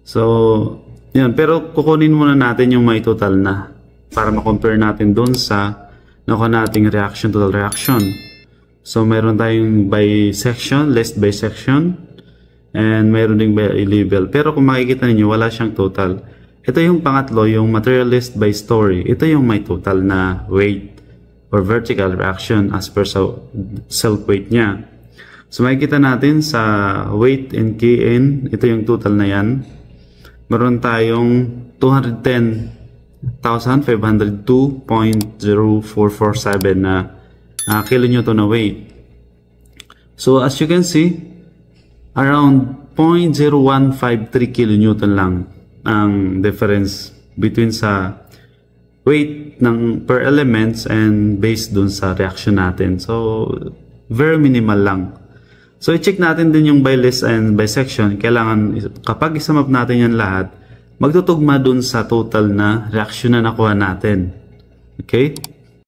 So, yan. Pero kukunin muna natin yung may total na para ma-compare natin dun sa nakuha nating reaction, total reaction. So, meron tayong by section, list by section, and meron ding by label. Pero kung makikita niyo wala siyang total. Ito yung pangatlo, yung material list by story. Ito yung may total na weight or vertical reaction as per sa self-weight niya. So, makikita natin sa weight and KN, ito yung total na yan. Meron tayong 210,502.0447 na kilonewton na weight. So, as you can see, around 0.0153 kilonewton lang ang difference between sa weight ng per elements and based dun sa reaction natin. So, very minimal lang. So, i-check natin din yung by list and by section. Kailangan, kapag isum up natin yan lahat, magtutugma dun sa total na reaction na nakuha natin. Okay?